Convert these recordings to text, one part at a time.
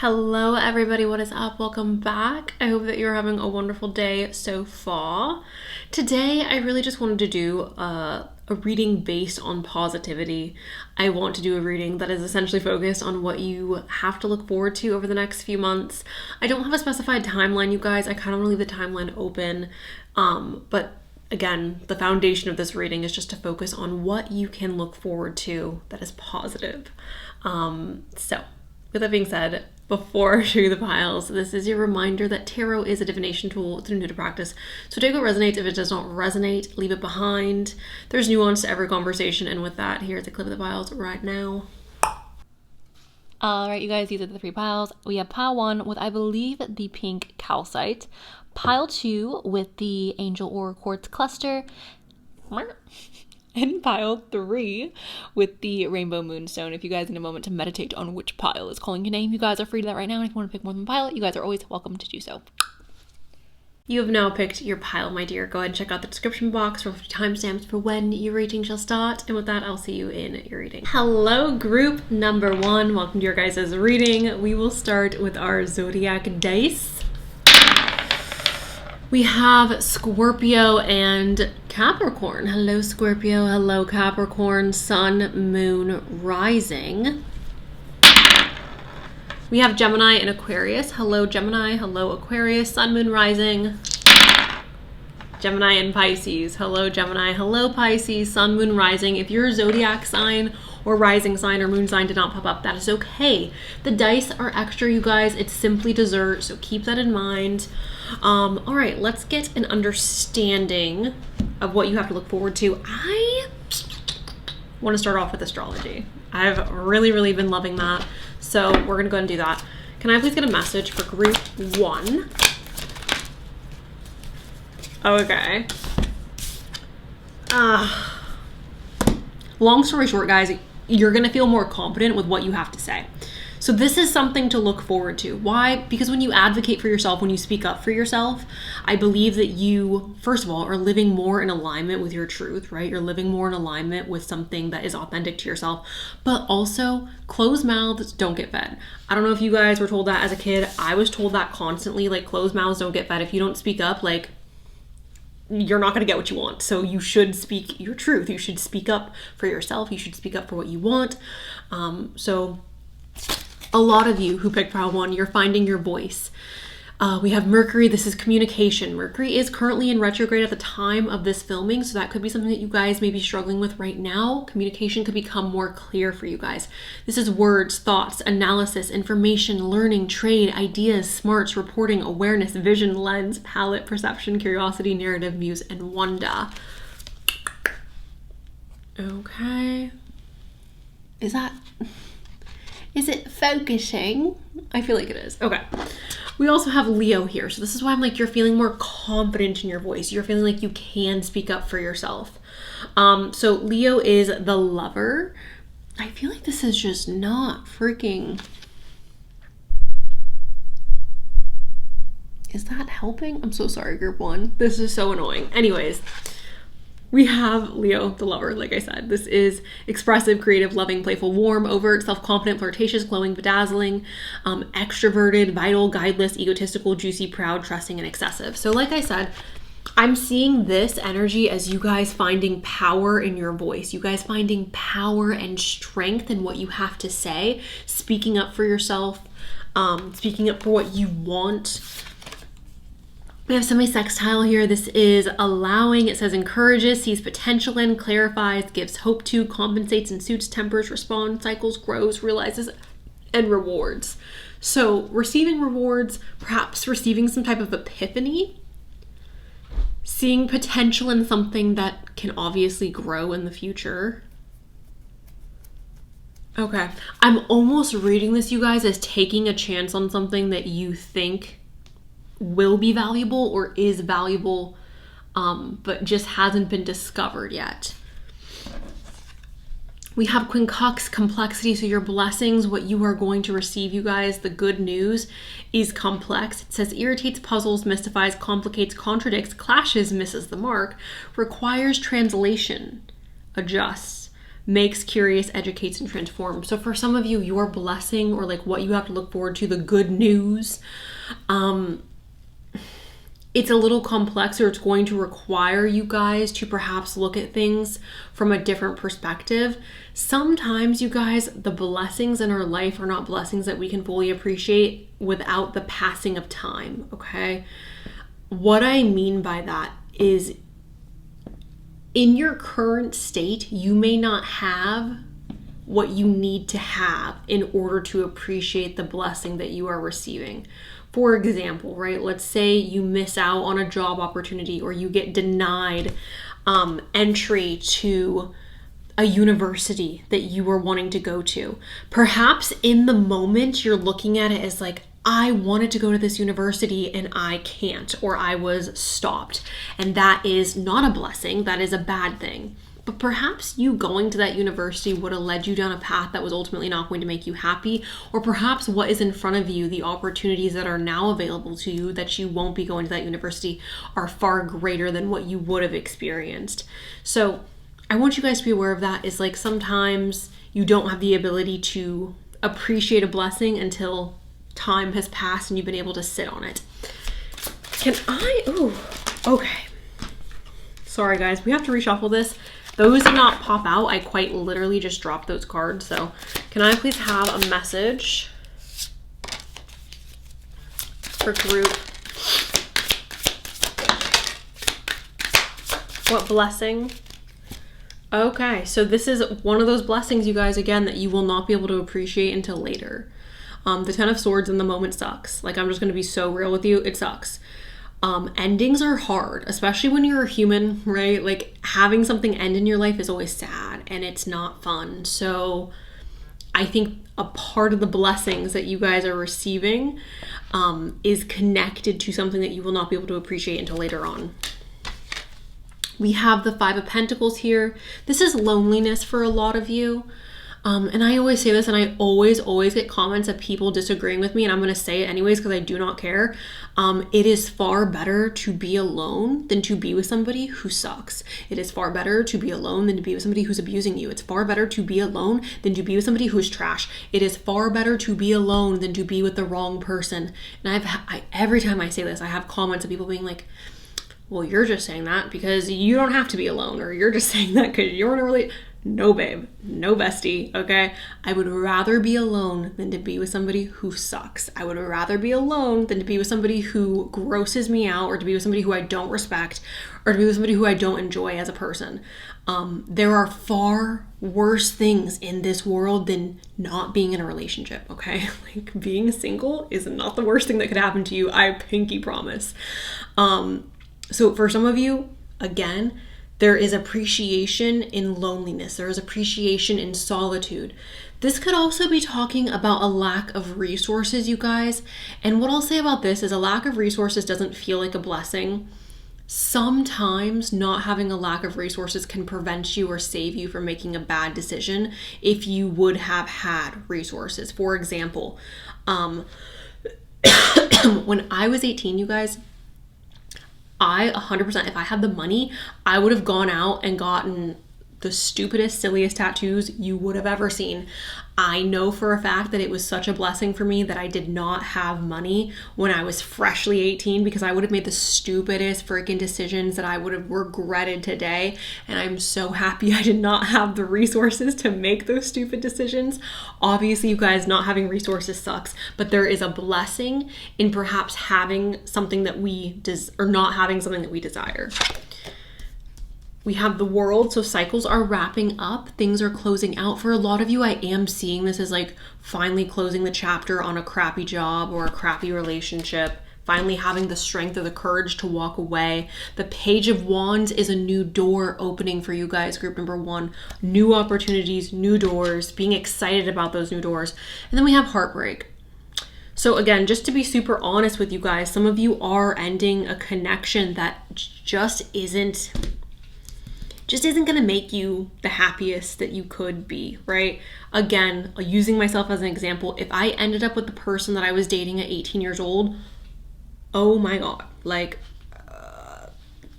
Hello everybody, what is up? Welcome back. I hope that you're having a wonderful day so far. Today I really just wanted to do a reading based on positivity. I want to do a reading that is essentially focused on what you have to look forward to over the next few months. I don't have a specified timeline, you guys. I kind of want to leave the timeline open, but again, the foundation of this reading is just to focus on what you can look forward to that is positive. So with that being said, before I show you the piles, this is your reminder that tarot is a divination tool. It's new to practice. So take what resonates. If it does not resonate, leave it behind. There's nuance to every conversation. And with that, here's a clip of the piles right now. All right, you guys, these are the three piles. We have pile 1 with, I believe, the pink calcite. Pile 2 with the angel or quartz cluster. And pile 3 with the rainbow moonstone. If you guys need a moment to meditate on which pile is calling your name, you guys are free to do that right now. And if you want to pick more than one pile, you guys are always welcome to do so. You have now picked your pile, my dear. Go ahead and check out the description box for timestamps for when your reading shall start. And with that, I'll see you in your reading. Hello, group number 1. Welcome to your guys' reading. We will start with our zodiac dice. We have Scorpio and Capricorn. Hello, Scorpio. Hello, Capricorn. Sun, moon, rising. We have Gemini and Aquarius. Hello, Gemini. Hello, Aquarius. Sun, moon, rising. Gemini and Pisces. Hello, Gemini. Hello, Pisces. Sun, moon, rising. If your zodiac sign or rising sign or moon sign did not pop up, that is okay. The dice are extra, you guys. It's simply dessert, so keep that in mind. All right, let's get an understanding of what you have to look forward to. I want to start off with astrology. I've really been loving that, so we're gonna go ahead and do that. Can I please get a message for group 1? Okay. Long story short, guys, you're gonna feel more confident with what you have to say. So this is something to look forward to. Why? Because when you advocate for yourself, when you speak up for yourself, I believe that you, first of all, are living more in alignment with your truth, right? You're living more in alignment with something that is authentic to yourself. But also, closed mouths don't get fed. I don't know if you guys were told that as a kid. I was told that constantly, like, closed mouths don't get fed. If you don't speak up, like, you're not going to get what you want. So you should speak your truth. You should speak up for yourself. You should speak up for what you want. So a lot of you who picked pile 1, you're finding your voice. We have Mercury. This is communication. Mercury is currently in retrograde at the time of this filming, so that could be something that you guys may be struggling with right now. Communication could become more clear for you guys. This is words, thoughts, analysis, information, learning, trade, ideas, smarts, reporting, awareness, vision, lens, palette, perception, curiosity, narrative, muse, and wonder. Okay. Is it focusing? I feel like it is. Okay. We also have Leo here. So this is why I'm like, you're feeling more confident in your voice. You're feeling like you can speak up for yourself. So Leo is the lover. I feel like this is just not freaking... Is that helping? I'm so sorry, group 1. This is so annoying. Anyways, we have Leo, the lover, like I said. This is expressive, creative, loving, playful, warm, overt, self-confident, flirtatious, glowing, bedazzling, extroverted, vital, guideless, egotistical, juicy, proud, trusting, and excessive. So like I said, I'm seeing this energy as you guys finding power in your voice. You guys finding power and strength in what you have to say, speaking up for yourself, speaking up for what you want. We have semi-sextile here. This is allowing. It says encourages, sees potential in, clarifies, gives hope to, compensates and suits, tempers, responds, cycles, grows, realizes, and rewards. So receiving rewards, perhaps receiving some type of epiphany, seeing potential in something that can obviously grow in the future. Okay. I'm almost reading this, you guys, as taking a chance on something that you think will be valuable or is valuable, but just hasn't been discovered yet. We have quincux, complexity. So your blessings, what you are going to receive, you guys, the good news is complex. It says irritates, puzzles, mystifies, complicates, contradicts, clashes, misses the mark, requires translation, adjusts, makes curious, educates, and transforms. So for some of you, your blessing, or like what you have to look forward to, the good news, it's a little complex, or it's going to require you guys to perhaps look at things from a different perspective. Sometimes, you guys, the blessings in our life are not blessings that we can fully appreciate without the passing of time, okay? What I mean by that is, in your current state, you may not have what you need to have in order to appreciate the blessing that you are receiving. For example, right, let's say you miss out on a job opportunity, or you get denied entry to a university that you were wanting to go to. Perhaps in the moment you're looking at it as like, I wanted to go to this university and I can't, or I was stopped. And that is not a blessing, that is a bad thing. But perhaps you going to that university would have led you down a path that was ultimately not going to make you happy. Or perhaps what is in front of you, the opportunities that are now available to you that you won't be going to that university, are far greater than what you would have experienced. So I want you guys to be aware of that. Is like, sometimes you don't have the ability to appreciate a blessing until time has passed and you've been able to sit on it. Okay. Sorry guys, we have to reshuffle this. Those did not pop out. I quite literally just dropped those cards. So can I please have a message for group? What blessing? Okay, so this is one of those blessings, you guys, again, that you will not be able to appreciate until later. The Ten of Swords in the moment sucks. Like, I'm just going to be so real with you. It sucks. Endings are hard, especially when you're a human, right? Like, having something end in your life is always sad and it's not fun. So I think a part of the blessings that you guys are receiving is connected to something that you will not be able to appreciate until later on. We have the Five of Pentacles here. This is loneliness for a lot of you. And I always say this, and I always get comments of people disagreeing with me, and I'm going to say it anyways because I do not care. It is far better to be alone than to be with somebody who sucks. It is far better to be alone than to be with somebody who's abusing you. It's far better to be alone than to be with somebody who's trash. It is far better to be alone than to be with the wrong person. And every time I say this, I have comments of people being like, well, you're just saying that because you don't have to be alone, or you're just saying that because you're in a relationship. No, babe. No, bestie. Okay? I would rather be alone than to be with somebody who sucks. I would rather be alone than to be with somebody who grosses me out, or to be with somebody who I don't respect, or to be with somebody who I don't enjoy as a person. There are far worse things in this world than not being in a relationship, okay? Like, being single is not the worst thing that could happen to you. I pinky promise. So for some of you, again, there is appreciation in loneliness. There is appreciation in solitude. This could also be talking about a lack of resources, you guys. And what I'll say about this is, a lack of resources doesn't feel like a blessing. Sometimes not having a lack of resources can prevent you or save you from making a bad decision if you would have had resources. For example, when I was 18, you guys, I 100%, if I had the money, I would have gone out and gotten the stupidest, silliest tattoos you would have ever seen. I know for a fact that it was such a blessing for me that I did not have money when I was freshly 18, because I would have made the stupidest freaking decisions that I would have regretted today. And I'm so happy I did not have the resources to make those stupid decisions. Obviously, you guys, not having resources sucks, but there is a blessing in perhaps having something that or not having something that we desire. We have the World, so cycles are wrapping up, things are closing out. For a lot of you, I am seeing this as like finally closing the chapter on a crappy job or a crappy relationship, finally having the strength or the courage to walk away. The Page of Wands is a new door opening for you guys, group number 1. New opportunities, new doors, being excited about those new doors. And then we have heartbreak. So again, just to be super honest with you guys, some of you are ending a connection that just isn't going to make you the happiest that you could be, right? Again, using myself as an example, if I ended up with the person that I was dating at 18 years old, oh my God, like,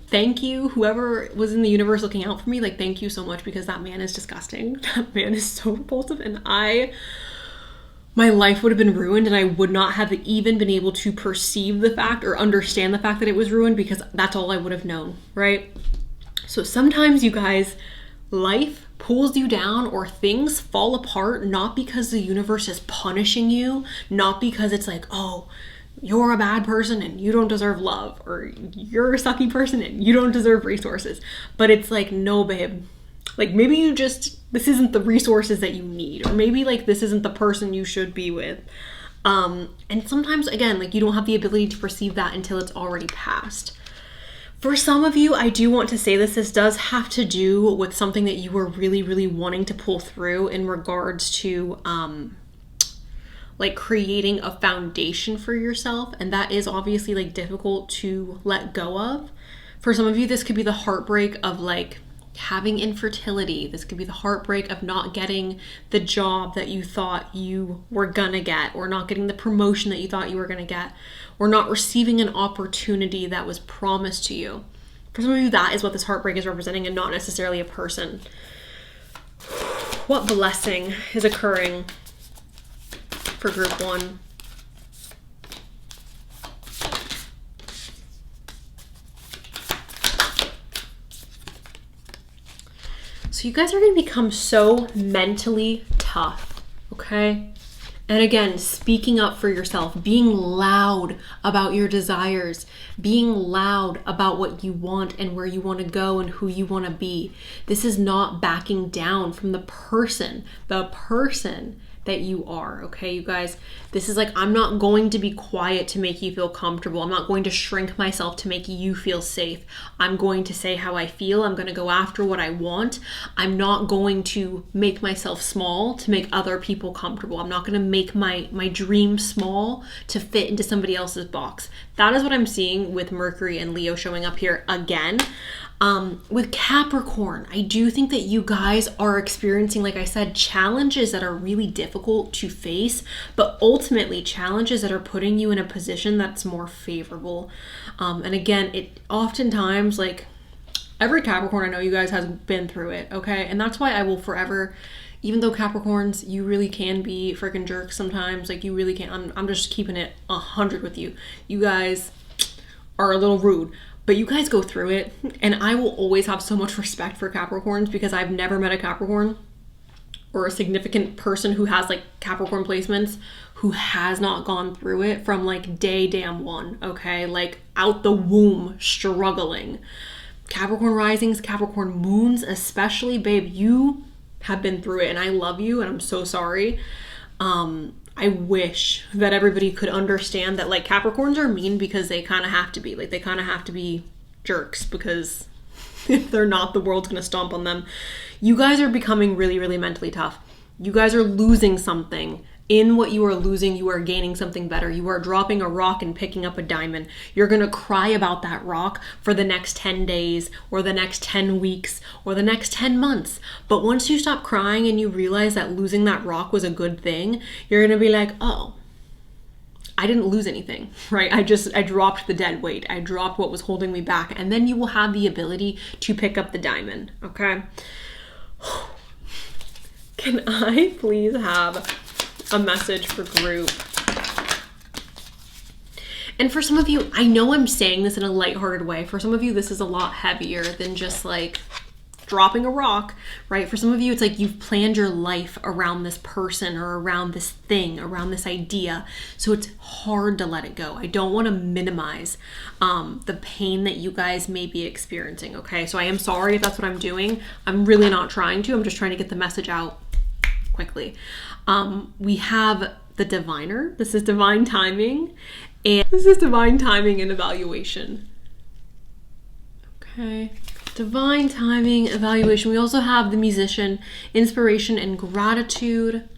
thank you, whoever was in the universe looking out for me, like, thank you so much, because that man is disgusting. That man is so repulsive, and my life would have been ruined, and I would not have even been able to perceive the fact or understand the fact that it was ruined, because that's all I would have known, right? So sometimes, you guys, life pulls you down or things fall apart, not because the universe is punishing you, not because it's like, oh, you're a bad person and you don't deserve love, or you're a sucky person and you don't deserve resources. But it's like, no, babe, like, maybe this isn't the resources that you need, or maybe like this isn't the person you should be with. And sometimes, again, like, you don't have the ability to perceive that until it's already passed. For some of you, I do want to say this does have to do with something that you were really, really wanting to pull through in regards to like creating a foundation for yourself. And that is obviously like difficult to let go of. For some of you, this could be the heartbreak of like having infertility. This could be the heartbreak of not getting the job that you thought you were gonna get, or not getting the promotion that you thought you were gonna get, or not receiving an opportunity that was promised to you. For some of you, that is what this heartbreak is representing, and not necessarily a person. What blessing is occurring for group 1? So you guys are going to become so mentally tough, okay? And again, speaking up for yourself, being loud about your desires, being loud about what you want and where you want to go and who you want to be. This is not backing down from the person that you are, okay, you guys? This is like, I'm not going to be quiet to make you feel comfortable. I'm not going to shrink myself to make you feel safe. I'm going to say how I feel. I'm going to go after what I want. I'm not going to make myself small to make other people comfortable. I'm not going to make my dream small to fit into somebody else's box. That is what I'm seeing with Mercury and Leo showing up here again. With Capricorn, I do think that you guys are experiencing, like I said, challenges that are really difficult to face, but ultimately challenges that are putting you in a position that's more favorable. And again, it oftentimes, like, every Capricorn I know, you guys, has been through it, okay? And that's why I will forever, even though Capricorns, you really can be freaking jerks sometimes, like, you really can. I'm just keeping it 100 with you. You guys are a little rude. But you guys go through it, and I will always have so much respect for Capricorns, because I've never met a Capricorn or a significant person who has like Capricorn placements who has not gone through it from like day damn one, okay? Like out the womb, struggling. Capricorn risings, Capricorn moons especially, babe, you have been through it, and I love you, and I'm so sorry. I wish that everybody could understand that, like, Capricorns are mean because they kind of have to be. Like, they kind of have to be jerks, because if they're not, the world's going to stomp on them. You guys are becoming really, really mentally tough. You guys are losing something. In what you are losing, you are gaining something better. You are dropping a rock and picking up a diamond. You're going to cry about that rock for the next 10 days or the next 10 weeks or the next 10 months. But once you stop crying and you realize that losing that rock was a good thing, you're going to be like, oh, I didn't lose anything, right? I dropped the dead weight. I dropped what was holding me back. And then you will have the ability to pick up the diamond, okay? Can I please have a message for group? And for some of you, I know I'm saying this in a lighthearted way. For some of you, this is a lot heavier than just like dropping a rock, right? For some of you, it's like you've planned your life around this person or around this thing, around this idea. So it's hard to let it go. I don't want to minimize the pain that you guys may be experiencing, okay? So I am sorry if that's what I'm doing. I'm really not trying to. I'm just trying to get the message out quickly. We have the diviner. This is divine timing. And this is divine timing and evaluation. Okay. Divine timing, evaluation. We also have the musician, inspiration and gratitude.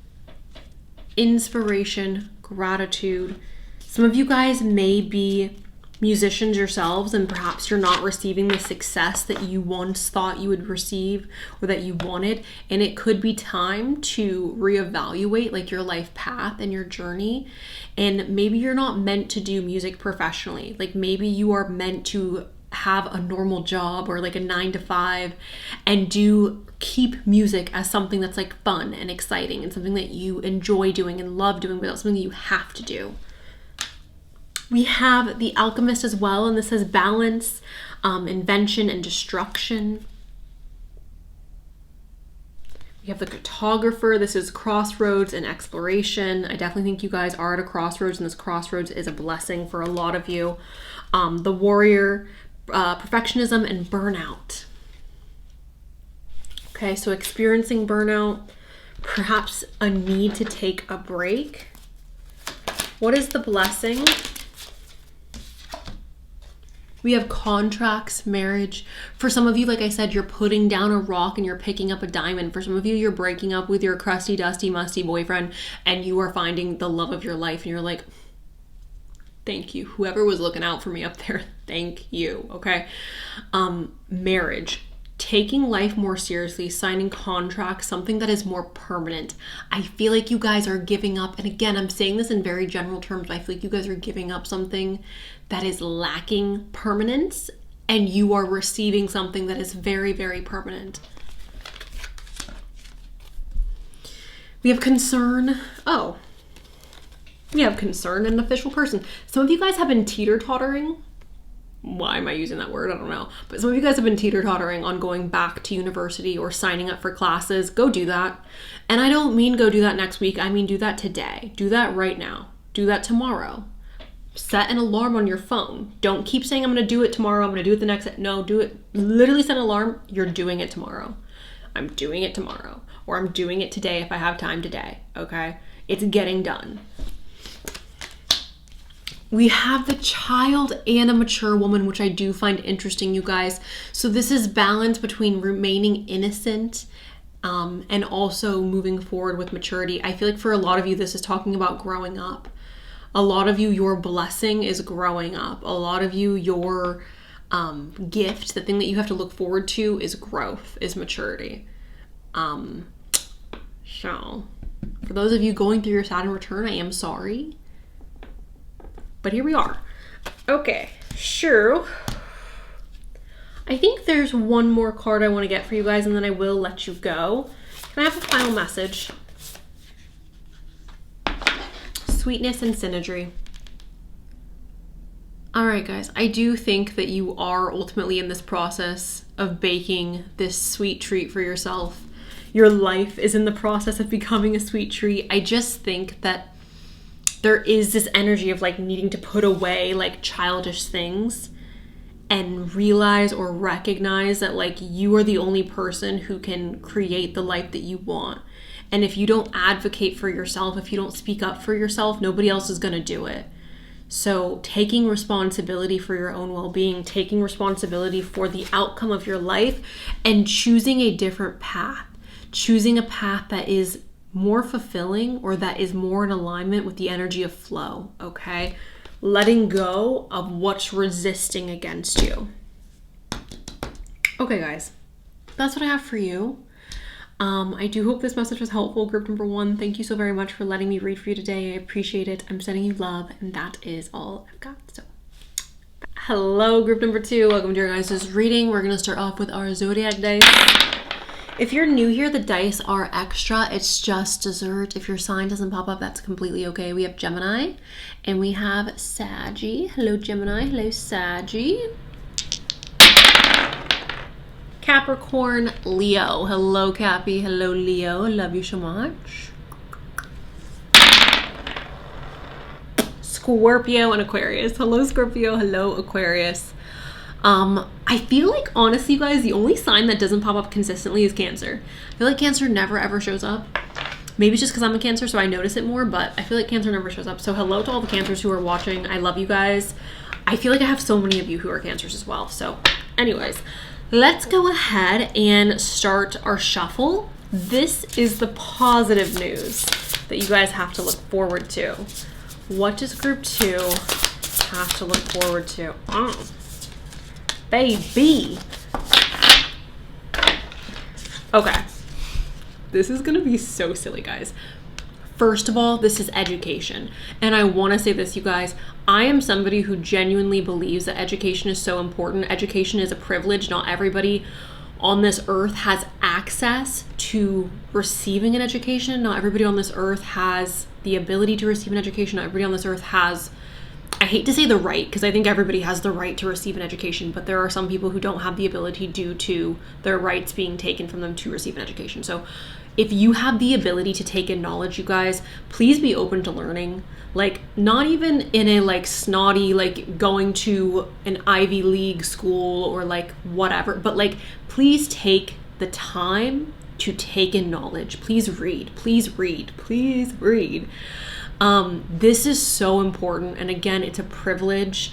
Inspiration, gratitude. Some of you guys may be musicians yourselves, and perhaps you're not receiving the success that you once thought you would receive or that you wanted, and it could be time to reevaluate like your life path and your journey. And maybe you're not meant to do music professionally. Like maybe you are meant to have a normal job or like a 9 to 5 and keep music as something that's like fun and exciting and something that you enjoy doing and love doing, but not something that you have to do. We have the Alchemist as well, and this says balance, invention, and destruction. We have the Cartographer. This is crossroads and exploration. I definitely think you guys are at a crossroads, and this crossroads is a blessing for a lot of you. The Warrior, perfectionism, and burnout. Okay, so experiencing burnout, perhaps a need to take a break. What is the blessing? We have contracts, marriage. For some of you, like I said, you're putting down a rock and you're picking up a diamond. For some of you, you're breaking up with your crusty, dusty, musty boyfriend and you are finding the love of your life. And you're like, thank you. Whoever was looking out for me up there, thank you. Okay. Marriage. Taking life more seriously, signing contracts, something that is more permanent. I feel like you guys are giving up, and again, I'm saying this in very general terms, but I feel like you guys are giving up something that is lacking permanence, and you are receiving something that is very, very permanent. We have concern. Oh, we have concern and an official person. Some of you guys have been teeter-tottering. Why am I using that word? I don't know. But some of you guys have been teeter-tottering on going back to university or signing up for classes. Go do that. And I don't mean go do that next week. I mean do that today. Do that right now. Do that tomorrow. Set an alarm on your phone. Don't keep saying I'm going to do it tomorrow. I'm going to do it the next. No, do it. Literally set an alarm. You're doing it tomorrow. I'm doing it tomorrow. Or I'm doing it today if I have time today. Okay? It's getting done. We have the Child and a mature woman, which I do find interesting, you guys. So this is balance between remaining innocent and also moving forward with maturity. I feel like for a lot of you, this is talking about growing up. A lot of you, your blessing is growing up. A lot of you, your gift, the thing that you have to look forward to is growth, is maturity. So for those of you going through your Saturn return, I am sorry. But here we are. Okay, sure. I think there's one more card I want to get for you guys and then I will let you go. Can I have a final message? Sweetness and synergy. All right, guys, I do think that you are ultimately in this process of baking this sweet treat for yourself. Your life is in the process of becoming a sweet treat. I just think that there is this energy of like needing to put away like childish things and realize or recognize that like you are the only person who can create the life that you want. And if you don't advocate for yourself, if you don't speak up for yourself, nobody else is going to do it. So taking responsibility for your own well-being, taking responsibility for the outcome of your life and choosing a different path, choosing a path that is more fulfilling or that is more in alignment with the energy of flow, okay? Letting go of what's resisting against you. Okay, guys, that's what I have for you. I do hope this message was helpful. Group number 1, thank you so very much for letting me read for you today. I appreciate it. I'm sending you love, and that is all I've got. So, hello, group number 2. Welcome to your guys' reading. We're going to start off with our zodiac dice. If you're new here, the dice are extra. It's just dessert. If your sign doesn't pop up, that's completely okay. We have Gemini and we have Saggy. Hello, Gemini. Hello, Saggy. Capricorn, Leo. Hello, Cappy. Hello, Leo. Love you so much. Scorpio and Aquarius. Hello, Scorpio. Hello, Aquarius. I feel like, honestly, you guys, the only sign that doesn't pop up consistently is Cancer. I feel like Cancer never ever shows up. Maybe it's just because I'm a Cancer, so I notice it more, but I feel like Cancer never shows up. So hello to all the Cancers who are watching. I love you guys. I feel like I have so many of you who are Cancers as well. So anyways, let's go ahead and start our shuffle. This is the positive news that you guys have to look forward to. What does group 2 have to look forward to? Oh. Baby. Okay. This is gonna be so silly, guys. First of all, this is education. And I want to say this, you guys. I am somebody who genuinely believes that education is so important. Education is a privilege. Not everybody on this earth has access to receiving an education. Not everybody on this earth has the ability to receive an education. Not everybody on this earth has, I hate to say the right, because I think everybody has the right to receive an education, but there are some people who don't have the ability due to their rights being taken from them to receive an education. So if you have the ability to take in knowledge, you guys, please be open to learning. Like, not even in a like snotty, like going to an Ivy League school or like whatever, but like, please take the time to take in knowledge. Please read, please read, please read. This is so important. And again, it's a privilege.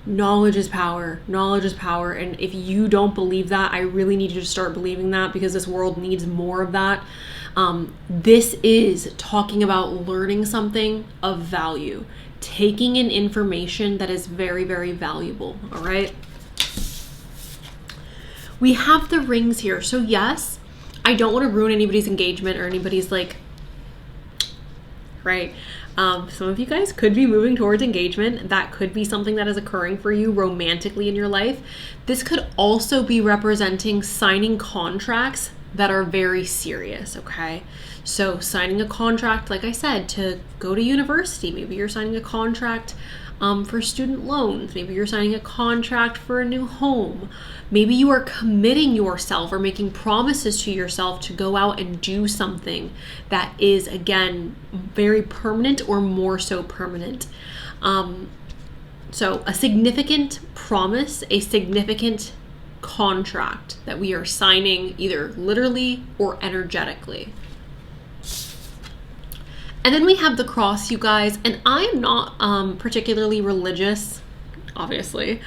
Knowledge is power. Knowledge is power. And if you don't believe that, I really need you to start believing that, because this world needs more of that. This is talking about learning something of value, taking in information that is very, very valuable. All right. We have the rings here. So yes, I don't want to ruin anybody's engagement or anybody's like, right. Some of you guys could be moving towards engagement. That could be something that is occurring for you romantically in your life. This could also be representing signing contracts that are very serious, okay? So signing a contract, like I said, to go to university. Maybe you're signing a contract for student loans. Maybe you're signing a contract for a new home. Maybe you are committing yourself or making promises to yourself to go out and do something that is, again, very permanent or more so permanent. So a significant promise, a significant contract that we are signing either literally or energetically. And then we have the cross, you guys, and I am not particularly religious, obviously,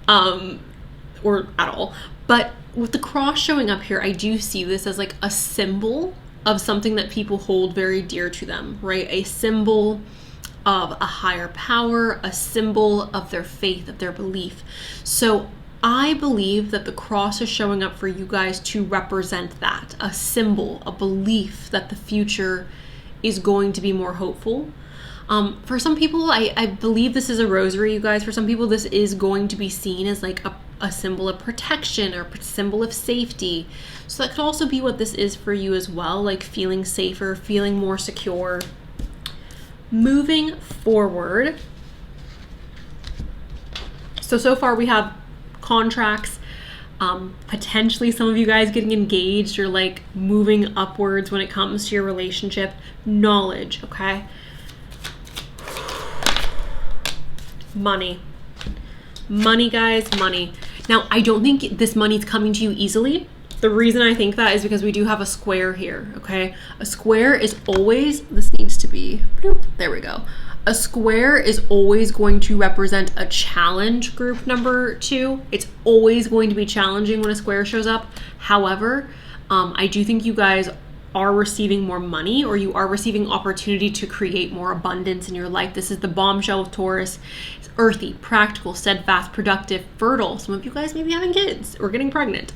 or at all, but with the cross showing up here, I do see this as like a symbol of something that people hold very dear to them, right? A symbol of a higher power, a symbol of their faith, of their belief. So I believe that the cross is showing up for you guys to represent that, a symbol, a belief that the future is going to be more hopeful. For some people, I believe this is a rosary, you guys. For some people, this is going to be seen as like a symbol of protection or a symbol of safety. So that could also be what this is for you as well, like feeling safer, feeling more secure. Moving forward. So far we have contracts, potentially some of you guys getting engaged or like moving upwards when it comes to your relationship. Knowledge, okay? Money, guys, money. Now, I don't think this money's coming to you easily. The reason I think that is because we do have a square here, okay? A square is always, this needs to be, bloop, there we go. A square is always going to represent a challenge, group number 2. It's always going to be challenging when a square shows up. However, I do think you guys are receiving more money, or you are receiving opportunity to create more abundance in your life. This is the bombshell of Taurus. It's earthy, practical, steadfast, productive, fertile. Some of you guys may be having kids or getting pregnant.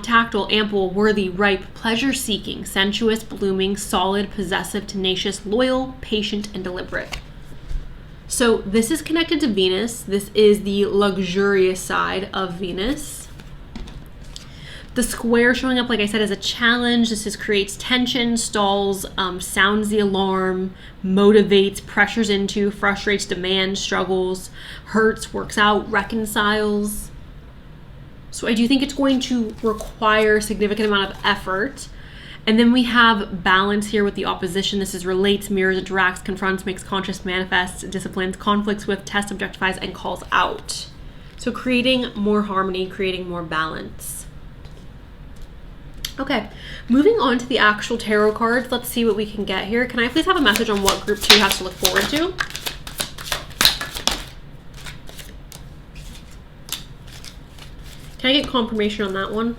Tactile, ample, worthy, ripe, pleasure-seeking, sensuous, blooming, solid, possessive, tenacious, loyal, patient, and deliberate. So this is connected to Venus. This is the luxurious side of Venus. The square showing up, like I said, as a challenge. This creates tension, stalls, sounds the alarm, motivates, pressures into, frustrates, demands, struggles, hurts, works out, reconciles. So I do think it's going to require a significant amount of effort. And then we have balance here with the opposition. This is relates, mirrors, interacts, confronts, makes conscious, manifests, disciplines, conflicts with, tests, objectifies, and calls out. So creating more harmony, creating more balance. Okay, moving on to the actual tarot cards. Let's see what we can get here. Can I please have a message on what group 2 has to look forward to? Can I get confirmation on that one?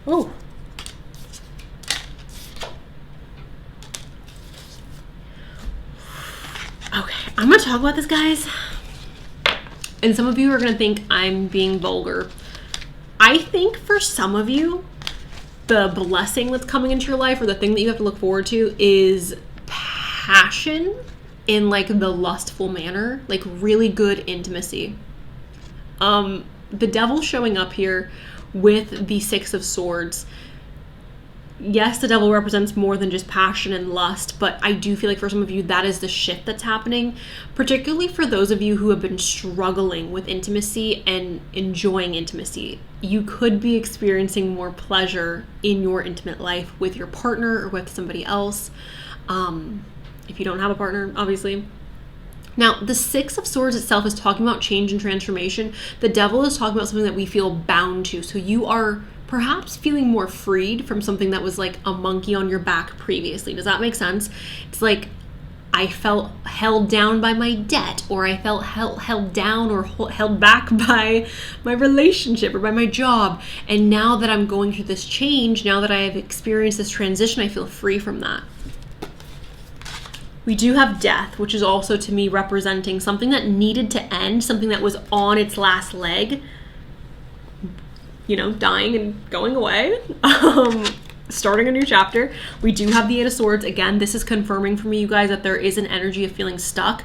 Oh. Okay, I'm gonna talk about this, guys. And some of you are gonna think I'm being vulgar. I think for some of you, the blessing that's coming into your life, or the thing that you have to look forward to, is passion in like the lustful manner, like really good intimacy. The devil showing up here with the Six of Swords. Yes, the devil represents more than just passion and lust, but I do feel like for some of you, that is the shift that's happening, particularly for those of you who have been struggling with intimacy and enjoying intimacy. You could be experiencing more pleasure in your intimate life with your partner or with somebody else. If you don't have a partner, obviously. Now, the Six of Swords itself is talking about change and transformation. The devil is talking about something that we feel bound to. So you are perhaps feeling more freed from something that was like a monkey on your back previously. Does that make sense? It's like, I felt held down by my debt, or I felt held down or held back by my relationship or by my job. And now that I'm going through this change, now that I have experienced this transition, I feel free from that. We do have death, which is also to me representing something that needed to end, something that was on its last leg, you know, dying and going away, starting a new chapter. We do have the Eight of Swords. Again, this is confirming for me, you guys, that there is an energy of feeling stuck.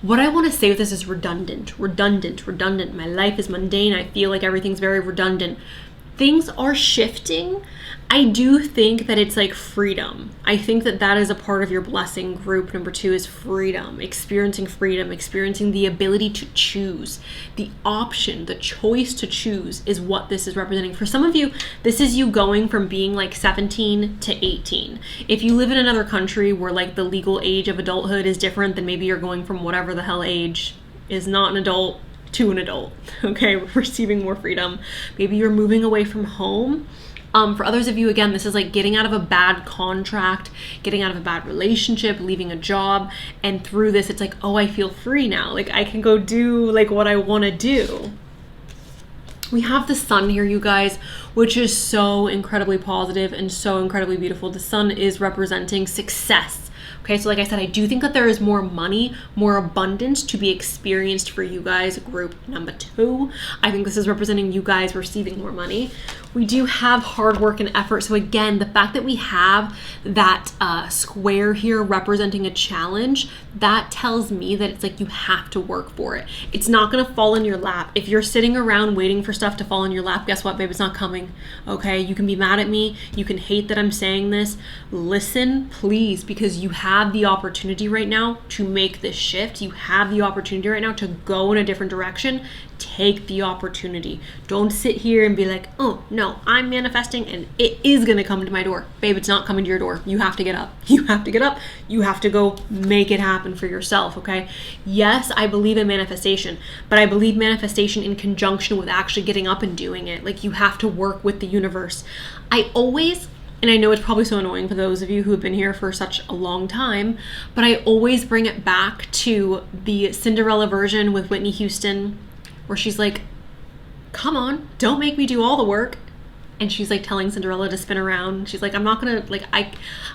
What I want to say with this is redundant. My life is mundane. I feel like everything's very redundant. Things are shifting. I do think that it's like freedom. I think that that is a part of your blessing group. Number 2 is freedom, experiencing the ability to choose. The option, the choice to choose is what this is representing. For some of you, this is you going from being like 17 to 18. If you live in another country where like the legal age of adulthood is different, then maybe you're going from whatever the hell age is not an adult to an adult, okay? Receiving more freedom. Maybe you're moving away from home. For others of you, again, this is like getting out of a bad contract, getting out of a bad relationship, leaving a job. And through this, it's like, oh, I feel free now. Like I can go do like what I want to do. We have the sun here, you guys, which is so incredibly positive and so incredibly beautiful. The sun is representing success. Okay, so like I said, I do think that there is more money, more abundance to be experienced for you guys, group number 2. I think this is representing you guys receiving more money. We do have hard work and effort. So again, the fact that we have that square here representing a challenge, that tells me that it's like you have to work for it. It's not going to fall in your lap. If you're sitting around waiting for stuff to fall in your lap, guess what, babe? It's not coming. Okay, you can be mad at me. You can hate that I'm saying this. Listen, please, because you have the opportunity right now to make this shift. You have the opportunity right now to go in a different direction. Take the opportunity. Don't sit here and be like, oh no, I'm manifesting and it is going to come to my door. Babe, it's not coming to your door. You have to get up. You have to get up. You have to go make it happen for yourself, okay? Yes, I believe in manifestation, but I believe manifestation in conjunction with actually getting up and doing it. Like you have to work with the universe. And I know it's probably so annoying for those of you who have been here for such a long time, but I always bring it back to the Cinderella version with Whitney Houston, where she's like, come on, don't make me do all the work. And she's like telling Cinderella to spin around. She's like, I'm not gonna, like,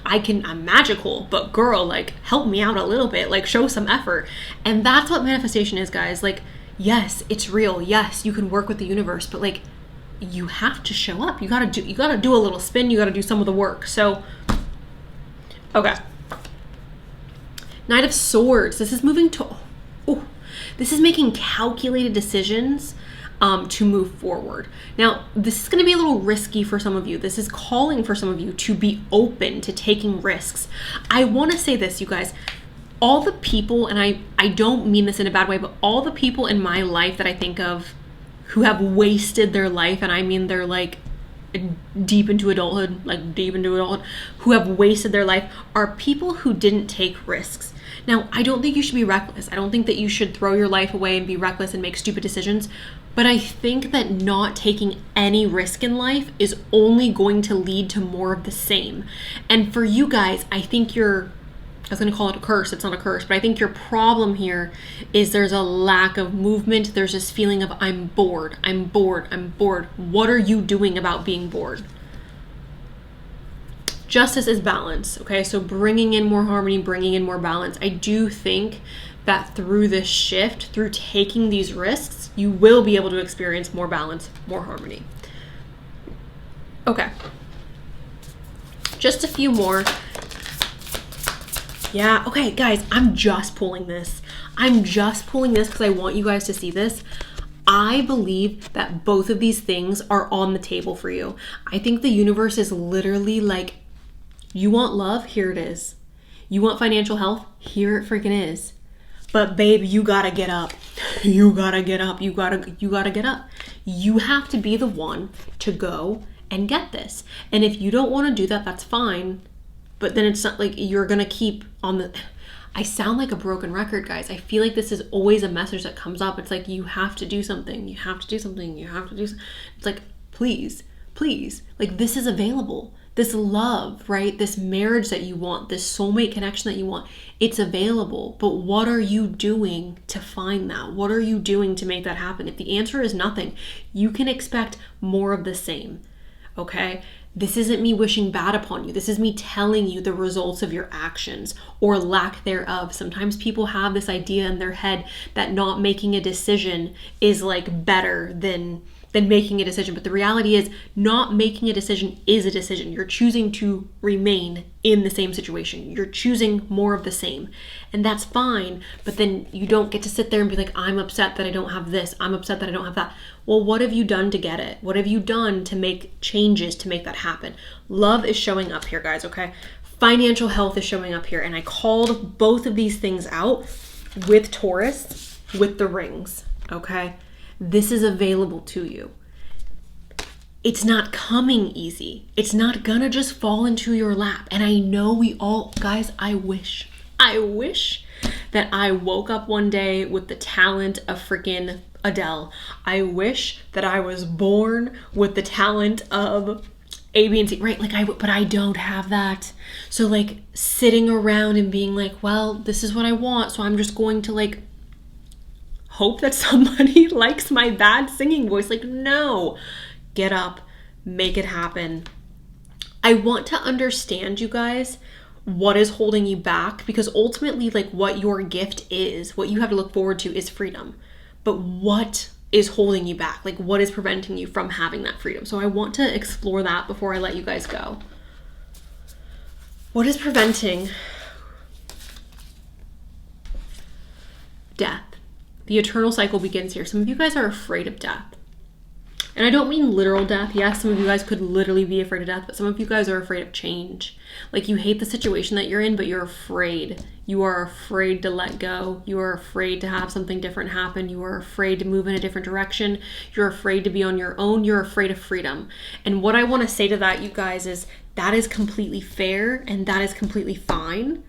I'm magical, but girl, like, help me out a little bit, like, show some effort. And that's what manifestation is, guys. Like, yes, it's real. Yes, you can work with the universe, but like, you have to show up. You gotta do a little spin. You gotta do some of the work. So, okay. Knight of Swords. This is moving to, this is making calculated decisions to move forward. Now, this is going to be a little risky for some of you. This is calling for some of you to be open to taking risks. I want to say this, you guys. All the people, and I don't mean this in a bad way, but all the people in my life that I think of who have wasted their life, and I mean they're like deep into adulthood, who have wasted their life, are people who didn't take risks. Now, I don't think you should be reckless. I don't think that you should throw your life away and be reckless and make stupid decisions. But I think that not taking any risk in life is only going to lead to more of the same. And for you guys, I think I was going to call it a curse. It's not a curse, but I think your problem here is there's a lack of movement. There's this feeling of I'm bored. What are you doing about being bored? Justice is balance, okay? So bringing in more harmony, bringing in more balance. I do think that through this shift, through taking these risks, you will be able to experience more balance, more harmony. Okay. Just a few more. Yeah, okay, guys, I'm just pulling this. Because I want you guys to see this. I believe that both of these things are on the table for you. I think the universe is literally like, you want love? Here it is. You want financial health? Here it freaking is. But babe, you gotta get up. You gotta get up. You gotta get up. You have to be the one to go and get this. And if you don't want to do that, that's fine. But then it's not like you're gonna keep on the... I sound like a broken record, guys. I feel like this is always a message that comes up. It's like, you have to do something. You have to do something. You have to do something. It's like, please, please. Like, this is available. This love, right? This marriage that you want, this soulmate connection that you want, it's available. But what are you doing to find that? What are you doing to make that happen? If the answer is nothing, you can expect more of the same, okay? This isn't me wishing bad upon you. This is me telling you the results of your actions or lack thereof. Sometimes people have this idea in their head that not making a decision is like better than making a decision. But the reality is, not making a decision is a decision. You're choosing to remain in the same situation. You're choosing more of the same. And that's fine. But then you don't get to sit there and be like, I'm upset that I don't have this. I'm upset that I don't have that. Well, what have you done to get it? What have you done to make changes to make that happen? Love is showing up here, guys, okay? Financial health is showing up here. And I called both of these things out with Taurus, with the rings, okay? This is available to you. It's not coming easy. It's not gonna just fall into your lap. And I know we all, guys, I wish that I woke up one day with the talent of freaking Adele. I wish that I was born with the talent of A, B, and C, right? But I don't have that. So like sitting around and being like, well, this is what I want, so I'm just going to like hope that somebody likes my bad singing voice. Like, no, get up, make it happen. I want to understand, you guys, what is holding you back, because ultimately, like, what your gift is, what you have to look forward to is freedom. But what is holding you back? Like, what is preventing you from having that freedom? So I want to explore that before I let you guys go. What is preventing death? The eternal cycle begins here. Some of you guys are afraid of death. And I don't mean literal death. Yes, some of you guys could literally be afraid of death, but some of you guys are afraid of change. Like, you hate the situation that you're in, but you're afraid. You are afraid to let go. You are afraid to have something different happen. You are afraid to move in a different direction. You're afraid to be on your own. You're afraid of freedom. And what I want to say to that, you guys, is that is completely fair and that is completely fine.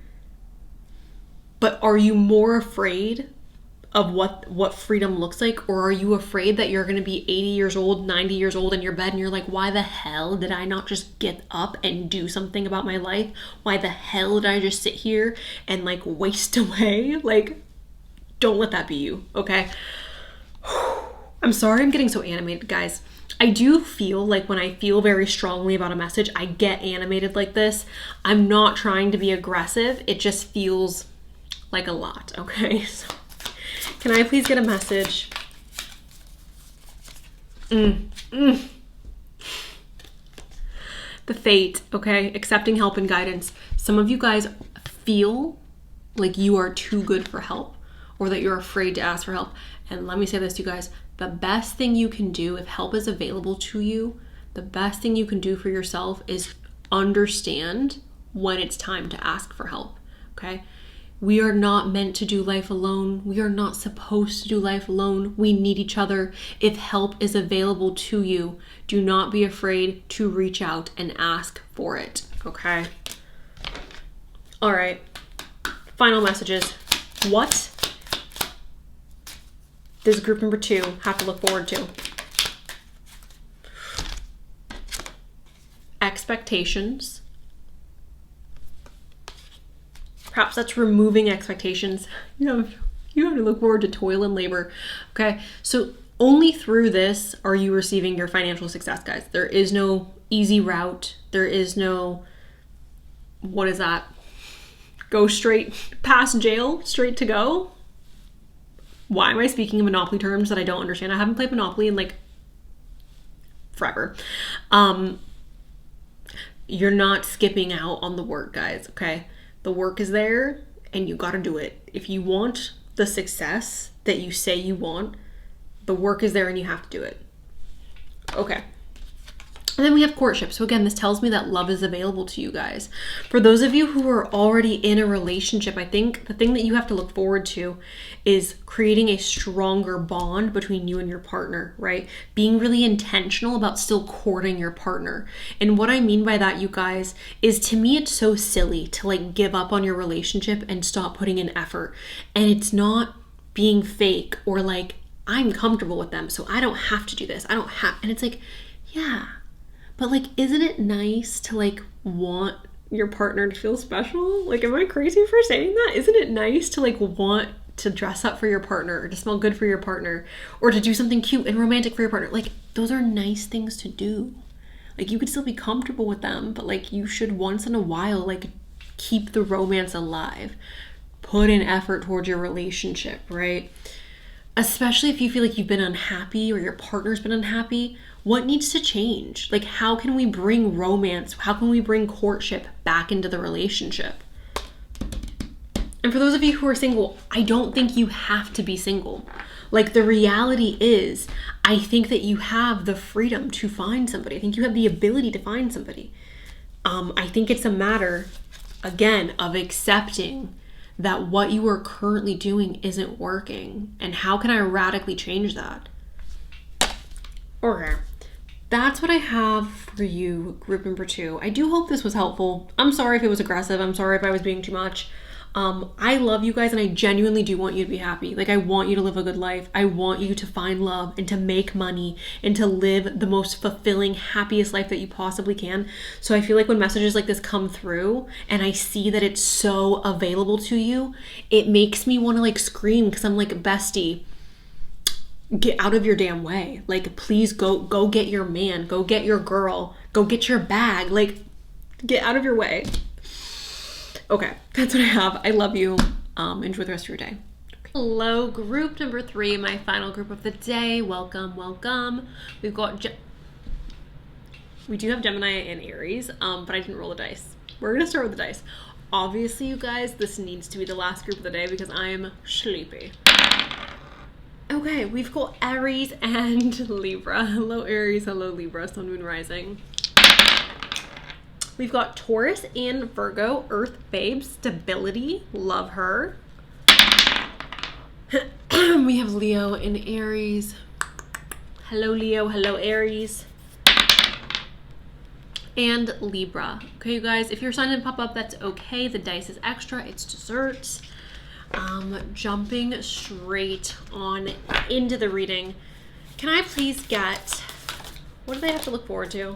But are you more afraid of what freedom looks like, or are you afraid that you're going to be 80 years old, 90 years old in your bed and you're like, why the hell did I not just get up and do something about my life? Why the hell did I just sit here and like waste away? Like, don't let that be you, okay? I'm sorry I'm getting so animated, guys. I do feel like when I feel very strongly about a message, I get animated like this. I'm not trying to be aggressive. It just feels like a lot, okay? So can I please get a message? The fate, okay? Accepting help and guidance. Some of you guys feel like you are too good for help, or that you're afraid to ask for help. And let me say this to you guys. The best thing you can do, if help is available to you, the best thing you can do for yourself is understand when it's time to ask for help, okay? We are not meant to do life alone. We are not supposed to do life alone. We need each other. If help is available to you, do not be afraid to reach out and ask for it, okay? All right, final messages. What does group number 2 have to look forward to? Expectations. Perhaps that's removing expectations. You have to look forward to toil and labor. Okay, so only through this are you receiving your financial success, guys. There is no easy route. There is no, what is that? Go straight past jail, straight to go. Why am I speaking in Monopoly terms that I don't understand? I haven't played Monopoly in like forever. you're not skipping out on the work, guys, okay? The work is there and you got to do it. If you want the success that you say you want, the work is there and you have to do it. Okay. And then we have courtship. So again, this tells me that love is available to you guys. For those of you who are already in a relationship, I think the thing that you have to look forward to is creating a stronger bond between you and your partner, right? Being really intentional about still courting your partner. And what I mean by that, you guys, is to me, it's so silly to like give up on your relationship and stop putting in effort. And it's not being fake or like, I'm comfortable with them, so I don't have to do this. I don't have, and it's like, yeah. But like, isn't it nice to like want your partner to feel special? Like, am I crazy for saying that? Isn't it nice to like want to dress up for your partner or to smell good for your partner or to do something cute and romantic for your partner? Like, those are nice things to do. Like, you could still be comfortable with them, but like you should once in a while like keep the romance alive. Put in effort towards your relationship, right? Especially if you feel like you've been unhappy or your partner's been unhappy. What needs to change? Like, how can we bring romance? How can we bring courtship back into the relationship? And for those of you who are single, I don't think you have to be single. Like, the reality is, I think that you have the freedom to find somebody. I think you have the ability to find somebody. I think it's a matter, again, of accepting that what you are currently doing isn't working. And how can I radically change that? Okay. That's what I have for you, group number 2. I do hope this was helpful. I'm sorry if it was aggressive. I'm sorry if I was being too much. I love you guys and I genuinely do want you to be happy. Like, I want you to live a good life. I want you to find love and to make money and to live the most fulfilling, happiest life that you possibly can. So I feel like when messages like this come through and I see that it's so available to you, it makes me want to like scream because I'm like, bestie, get out of your damn way. Like, please go get your man, go get your girl, go get your bag. Like, get out of your way. Okay, that's what I have. I love you. Enjoy the rest of your day. Hello, group number 3, my final group of the day. Welcome, welcome. We've got we do have Gemini and Aries, but I didn't roll the dice. We're gonna start with the dice. Obviously, you guys, this needs to be the last group of the day because I am sleepy. Okay, we've got Aries and Libra. Hello, Aries. Hello, Libra. Sun, Moon, Rising. We've got Taurus and Virgo, Earth Babe, stability, love her. We have Leo and Aries. Hello, Leo. Hello, Aries. And Libra. Okay, you guys, if your sign didn't pop up, that's okay. The dice is extra. It's dessert. Jumping straight on into the reading. Can I please get, what do they have to look forward to?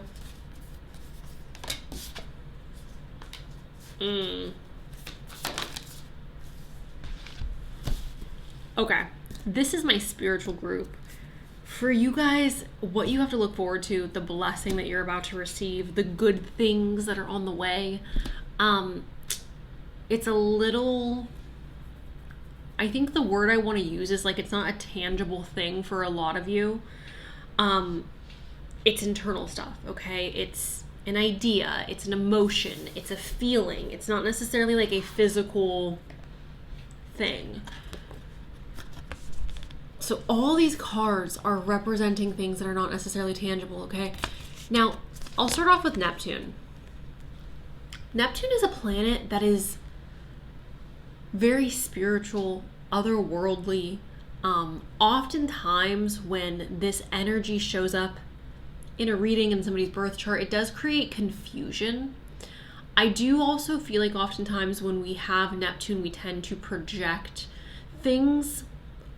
Okay, this is my spiritual group. For you guys, what you have to look forward to, the blessing that you're about to receive, the good things that are on the way. It's a little, I think the word I want to use is like, it's not a tangible thing for a lot of you. It's internal stuff, okay? It's an idea, it's an emotion, it's a feeling. It's not necessarily like a physical thing. So all these cards are representing things that are not necessarily tangible, okay? Now, I'll start off with Neptune. Neptune is a planet that is very spiritual, otherworldly. Oftentimes when this energy shows up in a reading in somebody's birth chart, it does create confusion. I do also feel like oftentimes when we have Neptune, we tend to project things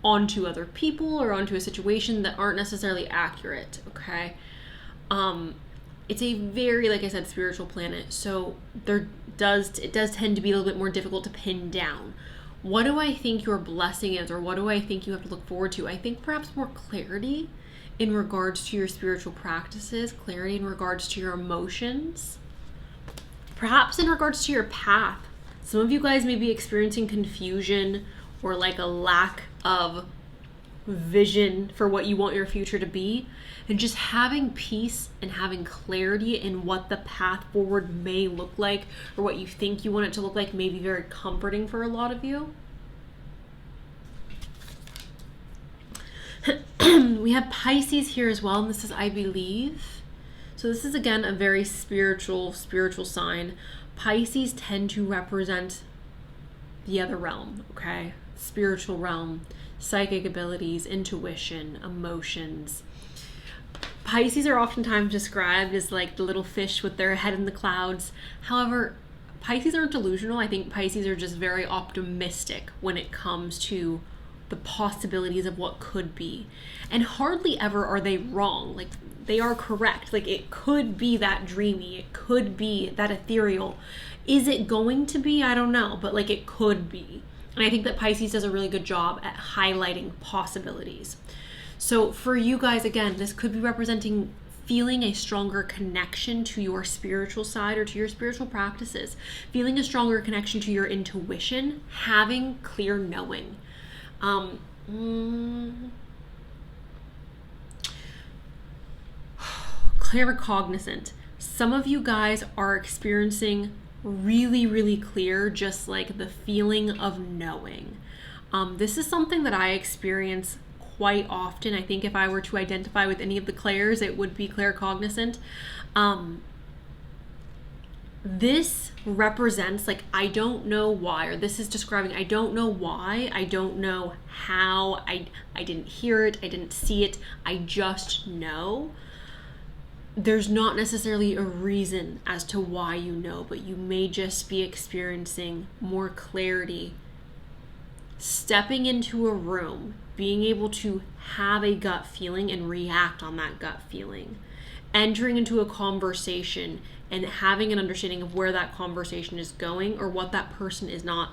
onto other people or onto a situation that aren't necessarily accurate, okay? It's a very, like I said, spiritual planet, so it does tend to be a little bit more difficult to pin down. What do I think your blessing is, or what do I think you have to look forward to? I think perhaps more clarity in regards to your spiritual practices, clarity in regards to your emotions, perhaps in regards to your path. Some of you guys may be experiencing confusion or like a lack of vision for what you want your future to be, and just having peace and having clarity in what the path forward may look like, or what you think you want it to look like, may be very comforting for a lot of you. We have Pisces here as well, and this is I believe. So this is again a very spiritual sign. Pisces tend to represent the other realm, okay? Spiritual realm, psychic abilities, intuition, emotions. Pisces are oftentimes described as like the little fish with their head in the clouds. However, Pisces aren't delusional. I think Pisces are just very optimistic when it comes to the possibilities of what could be. And hardly ever are they wrong. Like, they are correct. Like, it could be that dreamy. It could be that ethereal. Is it going to be? I don't know. But, like, it could be. And I think that Pisces does a really good job at highlighting possibilities. So for you guys, again, this could be representing feeling a stronger connection to your spiritual side or to your spiritual practices, feeling a stronger connection to your intuition, having clear knowing. Claircognizant. Some of you guys are experiencing really clear, just like the feeling of knowing. This is something that I experience quite often. I think if I were to identify with any of the clairs, it would be claircognizant. This represents like, I don't know why, or this is describing, I don't know why, I don't know how, I didn't hear it, I didn't see it, I just know. There's not necessarily a reason as to why you know, but you may just be experiencing more clarity. Stepping into a room, being able to have a gut feeling and react on that gut feeling. Entering into a conversation and having an understanding of where that conversation is going, or what that person is not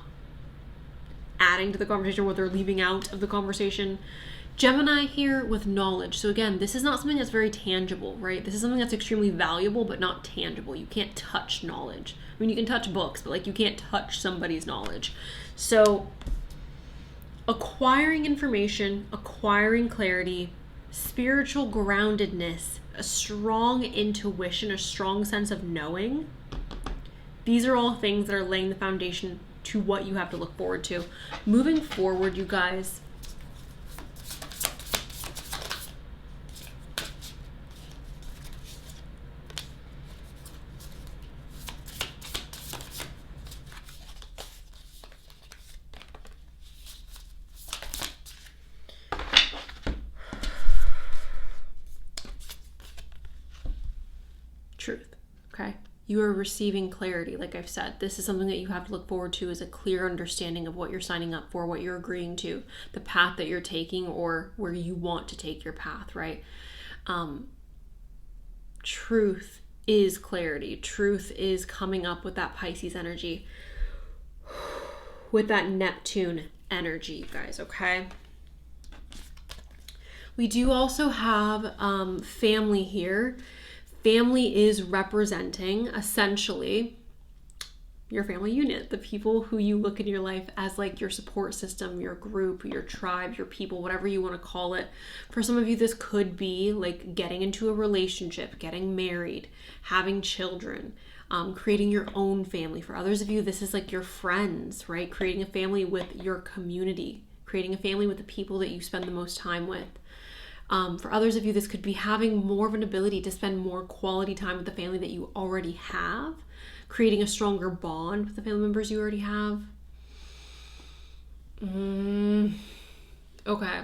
adding to the conversation, what they're leaving out of the conversation. Gemini here with knowledge. So again, this is not something that's very tangible, right? This is something that's extremely valuable, but not tangible. You can't touch knowledge. I mean, you can touch books, but like, you can't touch somebody's knowledge. So acquiring information, acquiring clarity, spiritual groundedness, a strong intuition, a strong sense of knowing. These are all things that are laying the foundation to what you have to look forward to. Moving forward, you guys, truth, okay? You are receiving clarity. Like I've said, this is something that you have to look forward to, is a clear understanding of what you're signing up for, what you're agreeing to, the path that you're taking, or where you want to take your path, right? Truth is clarity. Truth is coming up with that Pisces energy, with that Neptune energy, you guys, okay? We do also have family here. Family is representing essentially your family unit, the people who you look in your life as like your support system, your group, your tribe, your people, whatever you want to call it. For some of you, this could be like getting into a relationship, getting married, having children, creating your own family. For others of you, this is like your friends, right? Creating a family with your community, creating a family with the people that you spend the most time with. For others of you, this could be having more of an ability to spend more quality time with the family that you already have, creating a stronger bond with the family members you already have. Okay.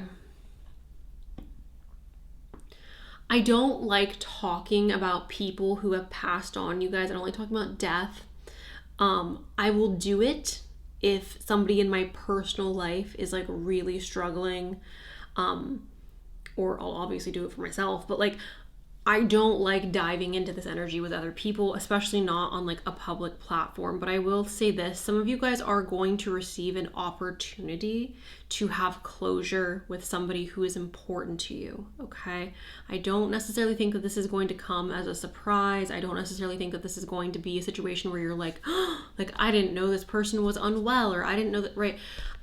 I don't like talking about people who have passed on, you guys. I don't like talking about death. I will do it if somebody in my personal life is like really struggling, or I'll obviously do it for myself, but like, I don't like diving into this energy with other people, especially not on like a public platform. But I will say this, some of you guys are going to receive an opportunity to have closure with somebody who is important to you, okay? I don't necessarily think that this is going to come as a surprise. I don't necessarily think that this is going to be a situation where you're like, oh, like, I didn't know this person was unwell, or I didn't know that, right?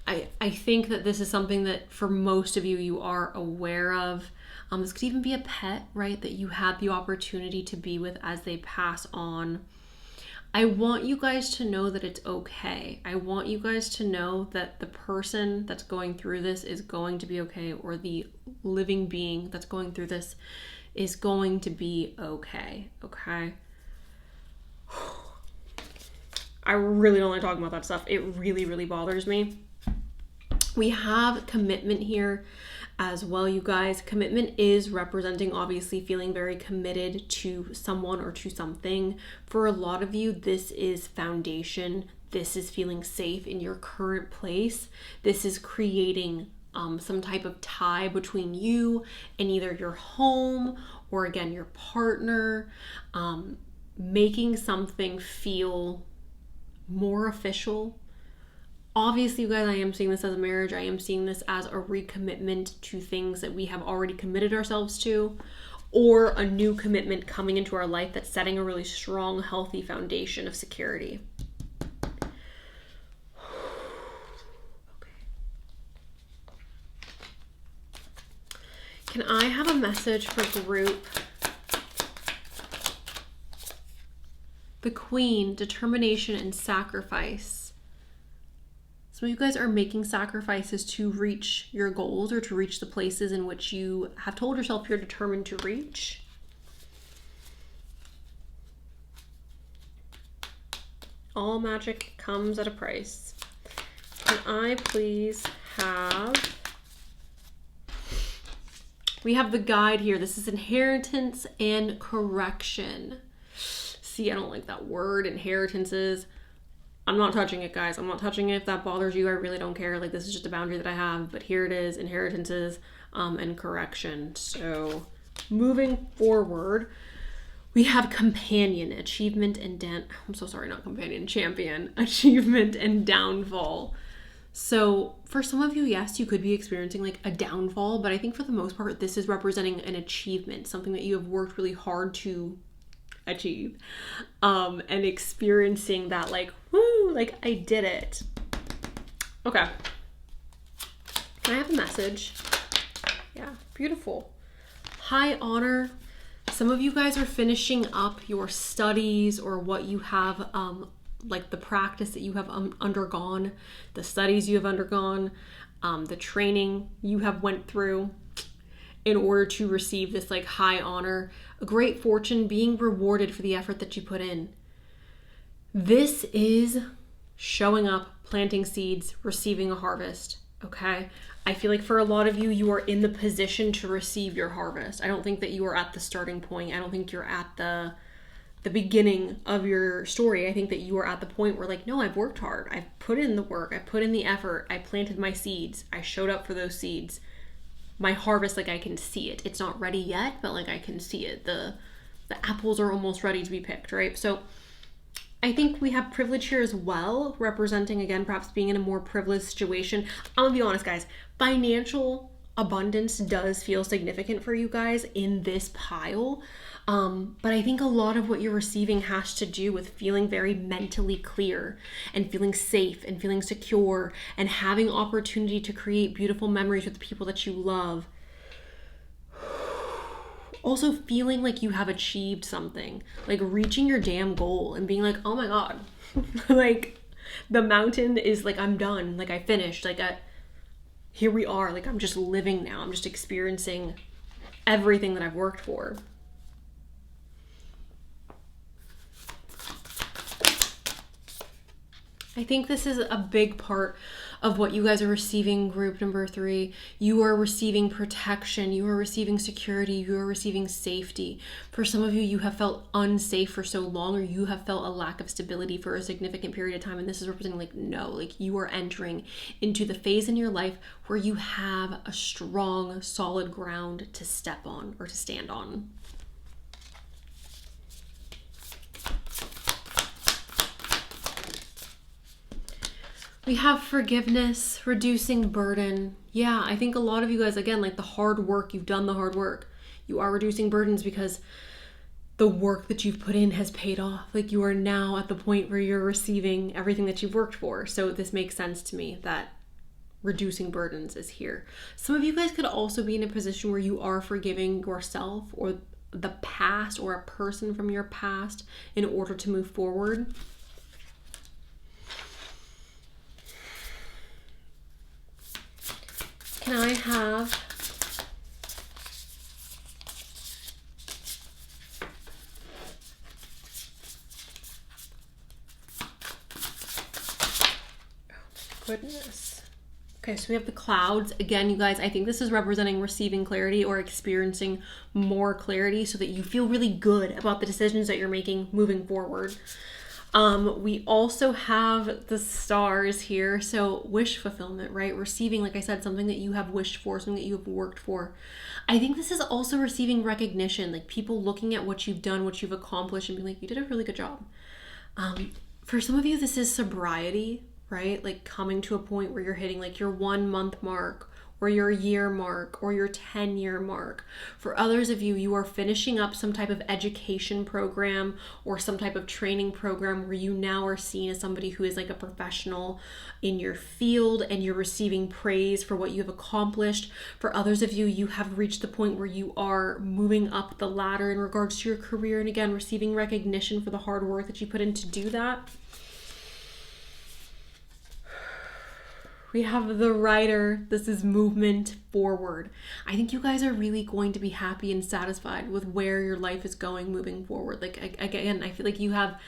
I think that this is something that for most of you, you are aware of. This could even be a pet, right, that you had the opportunity to be with as they pass on. I want you guys to know that it's okay. I want you guys to know that the person that's going through this is going to be okay, or the living being that's going through this is going to be okay, okay? I really don't like talking about that stuff. It really, really bothers me. We have commitment here as well, you guys. Commitment is representing obviously feeling very committed to someone or to something. For a lot of you, this is foundation. This is feeling safe in your current place. This is creating some type of tie between you and either your home or again, your partner, making something feel more official. Obviously, you guys, I am seeing this as a marriage. I am seeing this as a recommitment to things that we have already committed ourselves to, or a new commitment coming into our life that's setting a really strong, healthy foundation of security. Okay. Can I have a message for group? The Queen, determination and sacrifice. Some of you guys are making sacrifices to reach your goals or to reach the places in which you have told yourself you're determined to reach. All magic comes at a price. Can I please have... We have the guide here. This is inheritance and correction. See, I don't like that word, inheritances. I'm not touching it, guys. I'm not touching it. If that bothers you, I really don't care. Like, this is just a boundary that I have. But here it is, inheritances and correction. So moving forward, we have companion, achievement, and I'm so sorry, not companion, champion, achievement and downfall. So for some of you, yes, you could be experiencing like a downfall, but I think for the most part, this is representing an achievement, something that you have worked really hard to achieve, and experiencing that like, woo, like I did it. Okay. Can I have a message? Yeah, beautiful. High honor. Some of you guys are finishing up your studies or what you have, like the practice that you have undergone, the studies you have undergone, the training you have went through in order to receive this like high honor, a great fortune, being rewarded for the effort that you put in. This is showing up, planting seeds, receiving a harvest, okay? I feel like for a lot of you, you are in the position to receive your harvest. I don't think that you are at the starting point. I don't think you're at the beginning of your story. I think that you are at the point where like, no, I've worked hard. I've put in the work. I put in the effort. I planted my seeds. I showed up for those seeds. My harvest, like I can see it. It's not ready yet, but like I can see it. The apples are almost ready to be picked, right? So I think we have privilege here as well, representing again, perhaps being in a more privileged situation. I'm gonna be honest, guys, financial abundance does feel significant for you guys in this pile. But I think a lot of what you're receiving has to do with feeling very mentally clear and feeling safe and feeling secure and having opportunity to create beautiful memories with the people that you love. Also feeling like you have achieved something, like reaching your damn goal and being like, oh my God, like the mountain is like, I'm done. Like I finished, like here we are. Like I'm just living now. I'm just experiencing everything that I've worked for. I think this is a big part of what you guys are receiving, group number 3. You are receiving protection. You are receiving security. You are receiving safety. For some of you, you have felt unsafe for so long, or you have felt a lack of stability for a significant period of time. And this is representing like, no, like you are entering into the phase in your life where you have a strong, solid ground to step on or to stand on. We have forgiveness, reducing burden. Yeah, I think a lot of you guys, again, like the hard work, you've done the hard work. You are reducing burdens because the work that you've put in has paid off. Like you are now at the point where you're receiving everything that you've worked for. So this makes sense to me that reducing burdens is here. Some of you guys could also be in a position where you are forgiving yourself or the past or a person from your past in order to move forward. Can I have goodness. Okay, so we have the clouds. Again, you guys, I think this is representing receiving clarity or experiencing more clarity so that you feel really good about the decisions that you're making moving forward. We also have the stars here. So wish fulfillment, right? Receiving, like I said, something that you have wished for, something that you have worked for. I think this is also receiving recognition, like people looking at what you've done, what you've accomplished and being like, you did a really good job. For some of you, this is sobriety, right? Like coming to a point where you're hitting like your 1 month mark or your year mark or your 10-year mark. For others of you, you are finishing up some type of education program or some type of training program where you now are seen as somebody who is like a professional in your field and you're receiving praise for what you have accomplished. For others of you, you have reached the point where you are moving up the ladder in regards to your career and again, receiving recognition for the hard work that you put in to do that. We have the Rider. This is movement forward. I think you guys are really going to be happy and satisfied with where your life is going moving forward. Like, again, I feel like you have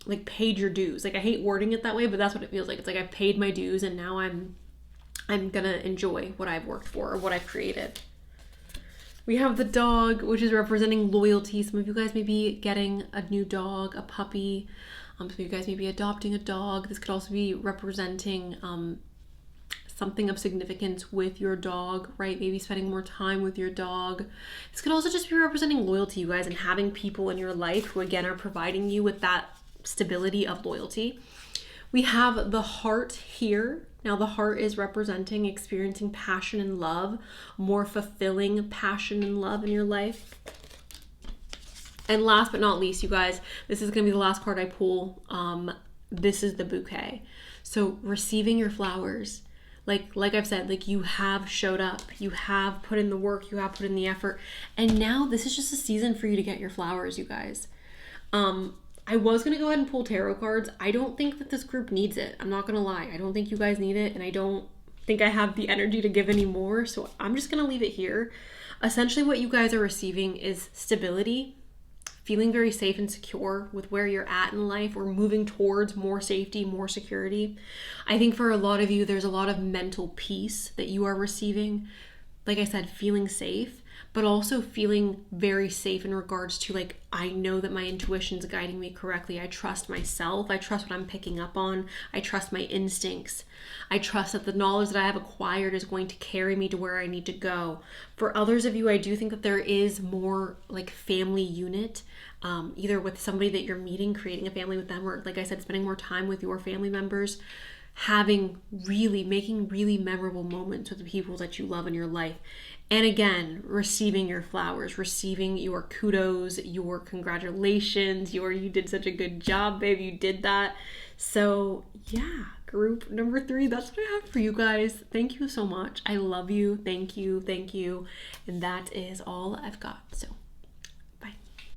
like paid your dues. Like, I hate wording it that way, but that's what it feels like. It's like I've paid my dues and now I'm gonna enjoy what I've worked for or what I've created. We have the dog, which is representing loyalty. Some of you guys may be getting a new dog, a puppy. Some of you guys may be adopting a dog. This could also be representing something of significance with your dog, right? Maybe spending more time with your dog. This could also just be representing loyalty, you guys, and having people in your life who, again, are providing you with that stability of loyalty. We have the heart here. Now, the heart is representing experiencing passion and love, more fulfilling passion and love in your life. And last but not least, you guys, this is going to be the last card I pull. This is the bouquet. So receiving your flowers, like I've said, like you have showed up, you have put in the work, you have put in the effort. And now this is just a season for you to get your flowers, you guys. I was going to go ahead and pull tarot cards. I don't think that this group needs it. I'm not going to lie. I don't think you guys need it. And I don't think I have the energy to give any more. So I'm just going to leave it here. Essentially, what you guys are receiving is stability, feeling very safe and secure with where you're at in life or moving towards more safety, more security. I think for a lot of you, there's a lot of mental peace that you are receiving. Like I said, feeling safe, but also feeling very safe in regards to like, I know that my intuition is guiding me correctly. I trust myself. I trust what I'm picking up on. I trust my instincts. I trust that the knowledge that I have acquired is going to carry me to where I need to go. For others of you, I do think that there is more like family unit, either with somebody that you're meeting, creating a family with them, or like I said, spending more time with your family members, making really memorable moments with the people that you love in your life. And again, receiving your flowers, receiving your kudos, your congratulations, you did such a good job, babe, you did that. So yeah, group number 3, that's what I have for you guys. Thank you so much. I love you. Thank you. And that is all I've got. So